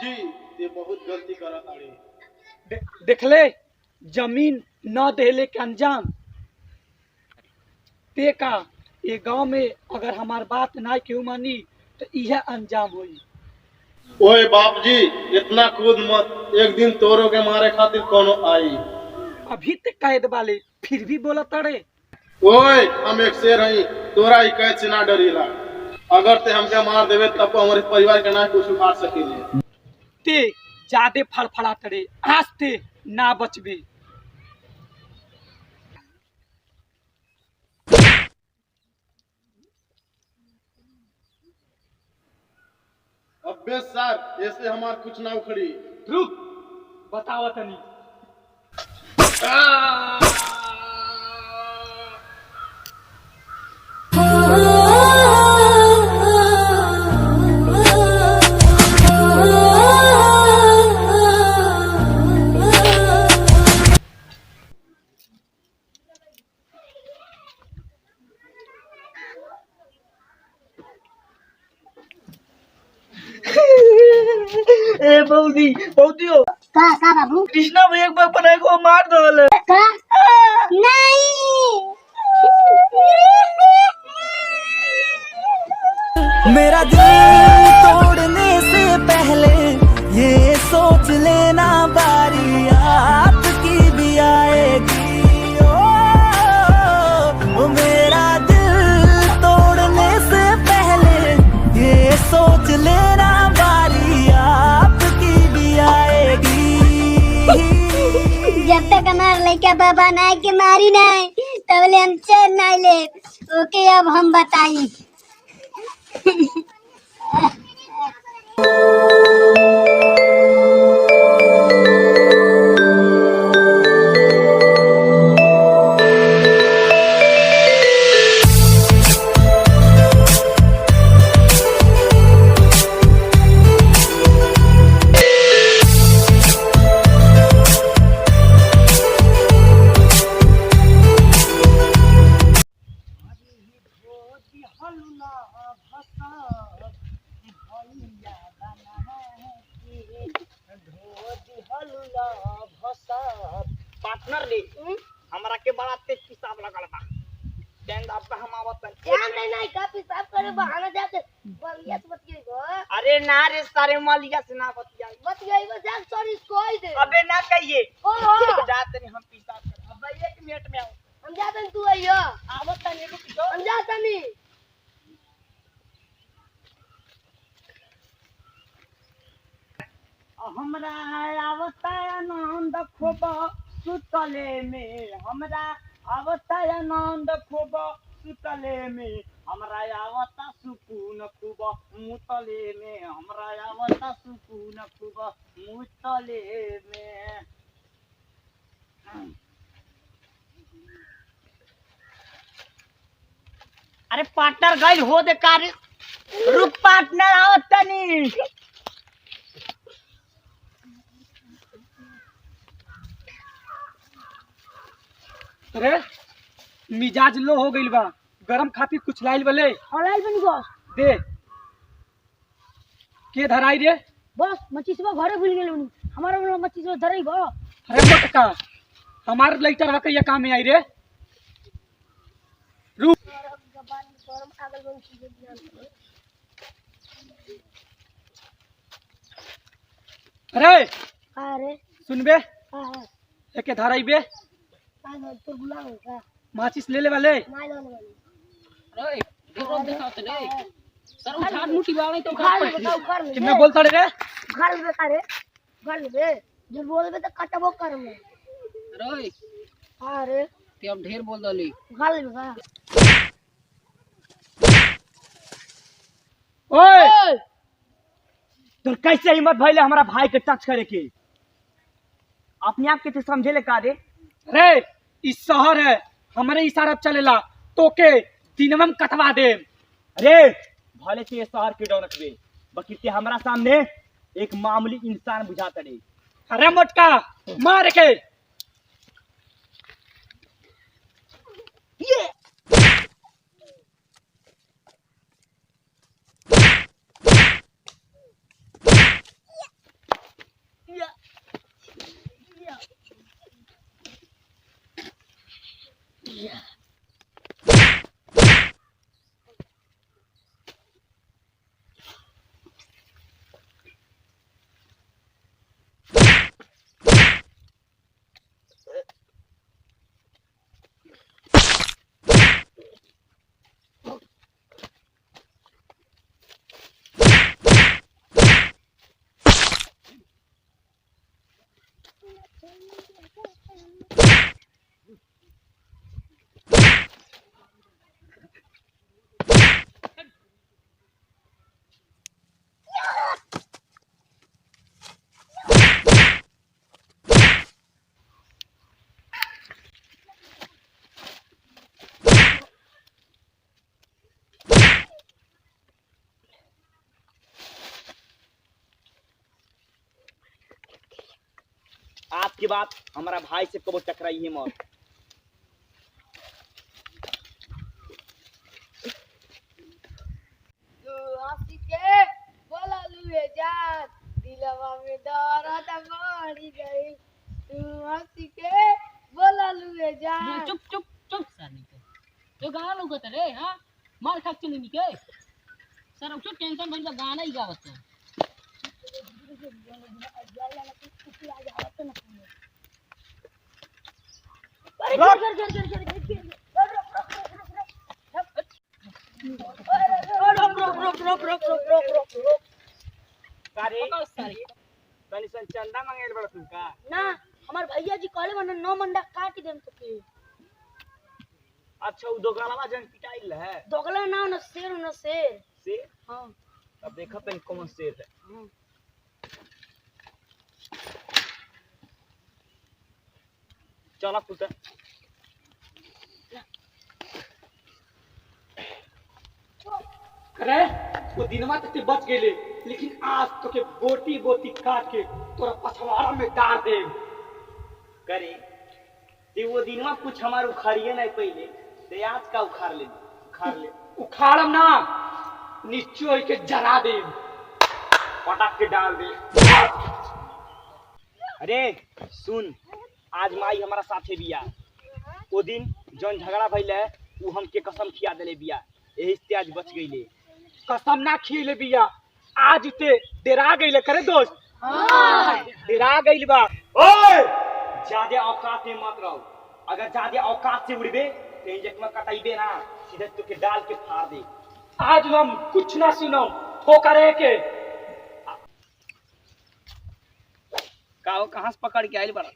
जी ये बहुत गलती करा ताड़ी। देखले जमीन न देले के अंजाम ते का ये गांव में अगर हमार बात ना क्यों मानी तो यह अंजाम हुई। ओए बाप जी इतना कूद मत, एक दिन तोरो के मारे खातिर कोनो आई। अभी तक कैद वाले फिर भी बोला तड़े। ओए हम एक शेर हई, तोरा ही कैद से ना डरीला। अगर ते हमके मार देवे तब तो हमारे परिवार के ना कुछ उखाड़ सकेले। ते जादे फड़फड़ा तड़े, आज ते ना बचबे। अबे सर ऐसे हमार कुछ ना उखड़ी। रुक बताओ तनी। ए बौदी बौदियो का बाबू कृष्णा भैया एक बार बनाए को मार दो का नहीं मेरा दिल तोड़ने से पहले ये सोच लेना बारी आपकी भी आएगी। ओ मेरा दिल तोड़ने से पहले ये सोच लेना बारी आपकी भी आएगी। जब तक हमार लड़का बाबा नाय के मारी नहीं तबले हम चैन नहीं ले। ओके अब हम बताई। पार्टनर रे हमरा के बड़ा तेज पिसाब लगल बा। टेंड आपका हम आवत नहीं का पिसाब करे बहाना जाके बलिया से बतियाई गो। अरे ना रे सारे मालिया से ना बतियाई बस जान सॉरी कोई दे। अबे ना कहिए ओ जाते नहीं हम पिसाब कर। अब 1 मिनट में आओ। हम जाते हैं, तू आइयो आवत नहीं रुक जो। हम जाते नहीं। हमरा आवता आनंद खूब सुतले में, हमरा आवता आनंद खूब सुतले में, हमरा आवता सुकून खूब मुतले में, हमरा आवता सुकून खूब मुतले में। अरे पार्टनर गई हो दे कार्य। रुक पार्टनर आवता नहीं। अरे मिजाज लो हो गइल बा, गरम खातिर कुछ लाइल बले। हलाल बनी बस दे के धराई रे। बस मच्छीसवा घरे भूल गेल बनी। हमारा वाला मच्छीसवा धरई बा। अरे मटका हमार लइटर हक ये काम में आई रे। रुक अरे अरे सुनबे हां एके धराई बे। तो बुलाओ का माचिस ले ले वाले। माय लो वाली। अरे ढेरों देखा तो नहीं सर उठाड़ मुठी वाले तो उखाड़ ले बताओ उखाड़ ले। कितना बोलता रे। उखाड़ ले का रे उखाड़ ले जो बोलबे तो कटबो कर में। अरे अरे ते अब ढेर बोल दली। उखाड़ ले का। ओए तो कैसे हिम्मत भइले हमारा भाई के टच करे के। अपने आप के तो समझे ले का रे। रे इस शहर है हमारे इशारा चलेला तो के दिनमम कटवा दे। रे भले से ये शहर के डौनक बे बाकी ते हमारा सामने एक मामूली इंसान बुझाता रे। अरे मोटका मार के ये आपकी बात हमारा भाई से कबो टकराई है मौत। हंसी के बोला लुए जान दिलवा में दर्द बढ़ी गई। तू हंसी के बोला लुए जान। चुप चुप चुप सर निके तो गाना लोगत रे हां मार खा चली निके सर अब टेंशन भइल बा गाना ही गावत है। चंदा मांगे बड़ा तुमका ना हमार भैया जी कहले मन 9 मंडा काट देम तो के। अच्छा वो दोगलावा जन पिटाइल है दोगला ना न शेर से हां अब देखा तन कौन शेर है। हां चला पुत्र अरे वो दिनवा तक बच गेले लेकिन आज तो के बोटी बोटी काट के तोरा पछवाड़ा में डाल दे करे ते वो दिनवा कुछ हमार उखाड़िए नहीं पहले ते आज का उखाड़ ले उखाड़म ना नीचे होई के जला दे पटक के डाल दे। अरे सुन आज माई हमारा साथे बिया वो दिन जौन झगड़ा भइल है वो हमके कसम खिया देले बिया यही से आज बच गईले। कसम ना खिले बिया आज ते डेरा गईले करे दोस्त। डेरा गइल बा। ओए ज्यादा औकात में मत रहो अगर ज्यादा औकात से उड़बे तो इंजेक्ट में कटाइबे ना सीधे तुके डाल के फाड़ दे। आज हम कुछ ना सुनो हो करे के काहो कहां से पकड़ के आइल बड़ा।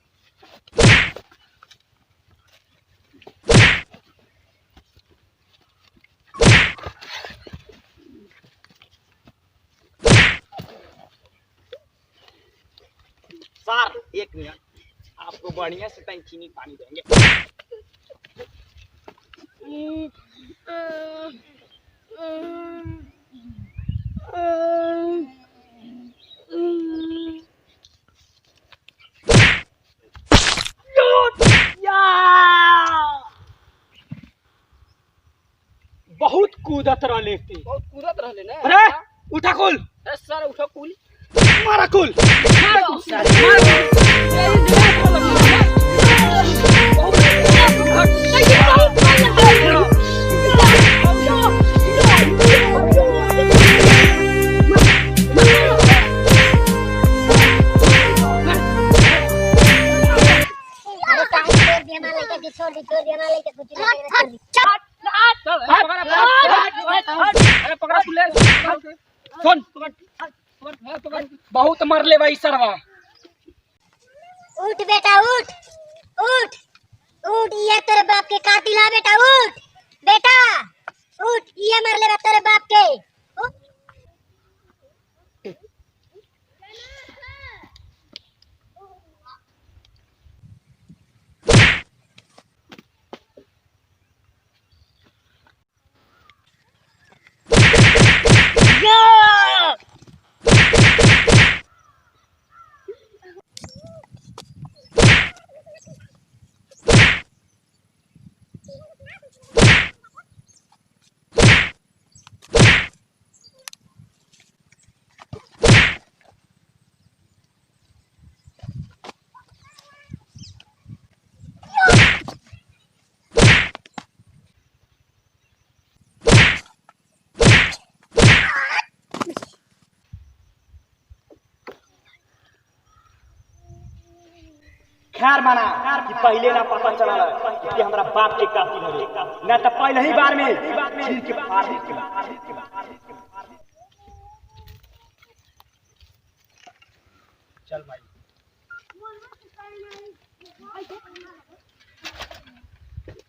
सर एक मिनट आपको बढ़िया से कहीं चीनी पानी देंगे। बहुत कूदत रहले थे। बहुत कूदत रहले ने। अरे उठा कुल अरे सर उठो कुल मारा कुल छोड़ दे ना लेके कुछ अरे पकड़ा कुल सुन बहुत मर ले भाई सरवा। उठ बेटा उठ उठ उठ ये तेरे बाप के कातिल है बेटा उठ बेटा उठ ये मर ले तेरे बाप के उठ। खैर माना कि पहले ना पता चला कि हमरा बाप के कातिल हवे, ना तो पहले ही बार में चीर के फाड़ देते। चल भाई,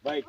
भाई